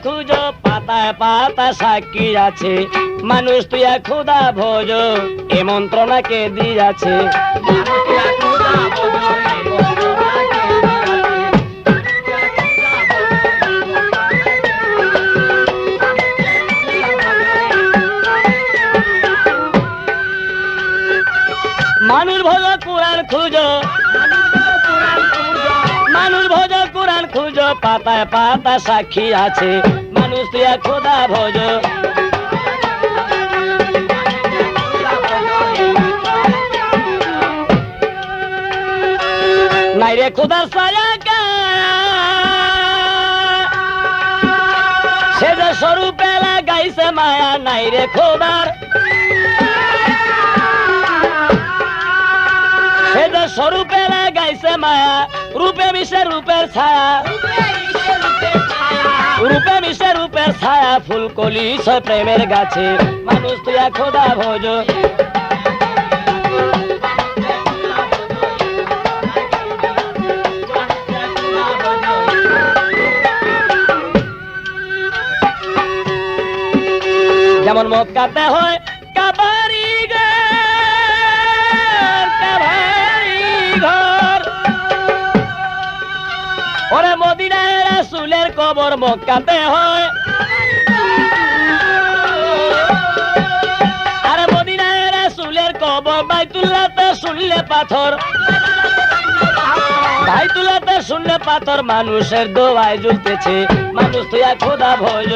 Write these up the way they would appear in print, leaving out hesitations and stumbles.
খুঁজো পাতায় পাতায় সাক্ষী আছে মানুষ তুই খোদা ভোজ এ মন্ত্রণাকে দিয়াছে মানুষ ভোজ কোরআন খুঁজো মানুষ ভোজ কোরআন খুঁজো পাতায় পাতায় সাক্ষী আছে মানুষ তুই খোদা ভোজ নাই রে খোদার ছায়া সে যে স্বরূপে লাগাইছে মায়া নাই রে খোদার সে যে স্বরূপে লাগাইছে মায়া রূপে মিশে রূপের ছায়া রূপে মিশে রূপের ছায়া ফুলকলি ছয় প্রেমের গাছে মানুষ তুই খোদা ভোজ যেমন মক্কাতে হয় কাবারি ঘর ওরে মদিনায় রাসূলের কবর মক্কাতে হয় আরে মদিনায় রাসূলের কবর বাইতুল্লাহতে শুনলে পাথর বাইতুল্লাহতে শুনলে পাথর মানুষের দোয়ায় জ্বলতেছে মানুষ তুই খোদা ভোজ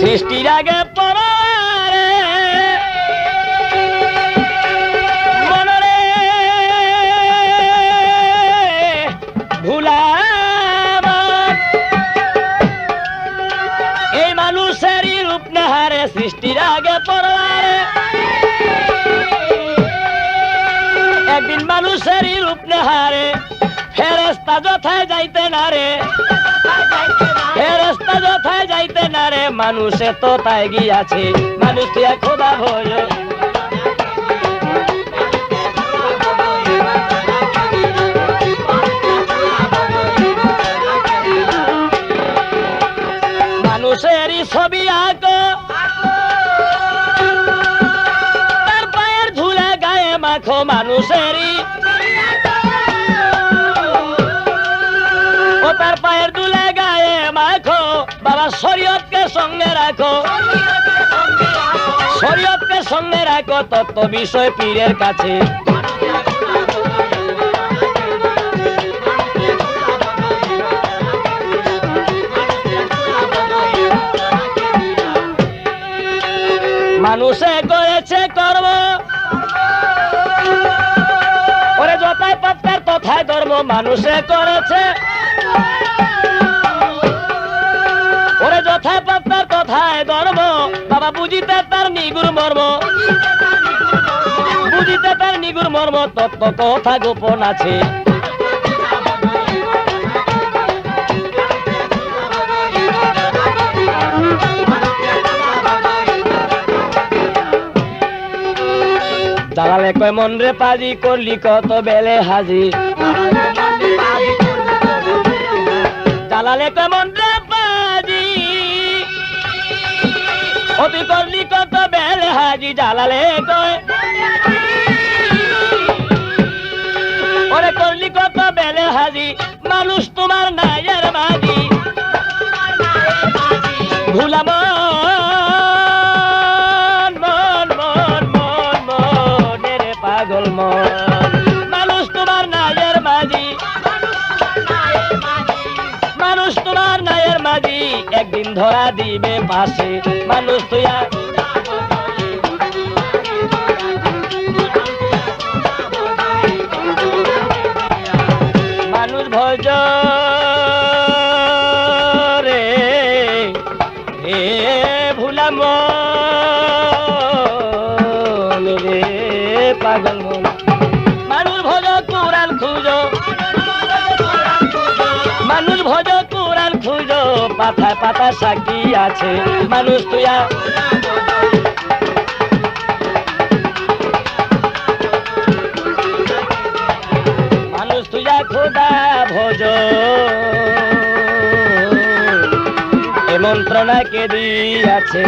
সৃষ্টির আগে পরে মনরে ভুলাম এই মানুষেরই রূপ নেহারে সৃষ্টির আগে পরে একদিন মানুষেরই রূপ নেহারে ফেরেশতা যথায় যাইতে না রে ফেরেশতা যথায় যাইতে না রে মানুষে তো তাই গিয়াছে মানুষ তুই খোদা ভোজ মানুষেরই ছবি আঁকো তার পায়ের ধুলা গায়ে মাখো মানুষেরই ও তার পায়ের ধুলা গায়ে মাখো বাবা শরীয়তকে সঙ্গে রাখো শরীয়তকে সঙ্গে রাখো তত্ত্ব বিষয় পীরের কাছে মানুষে করেছে কর্ম ওরে যথায় পাত্তার তথায় ধর্ম মানুষে করেছে ওরে যথায় পাত্তার তথায় ধর্ম বাবা বুঝিতে তার নিগুর মর্ম বুঝিতে তার নিগুর মর্ম তত্ত্ব কথা গোপন আছে জালালে কয় মন রে পাজি করলি কত বেলে হাজি জালালে কয় মন রে পাজি অতি করলি কত বেলে হাজি জালালে কয় ওরে করলি কত বেলে হাজি মানুষ তোমার নায়ের মাঝি ভুলাম পাগল মন মানুষ তোমার নায়ের মাঝি মানুষ তোমার নায়ের মাঝি একদিন ধরা দিবে পাশে মানুষ তুইয়া মানুষ ভজ রে হে ভুলাম রে পাগল মন মানুষ ভজ কোরআন খুঁজো মানুষ ভজ কোরআন খুঁজো পাতায় পাতা সাক্ষী আছে মানুষ তুইয়া মন্ত্রণা কে দিয়াছে?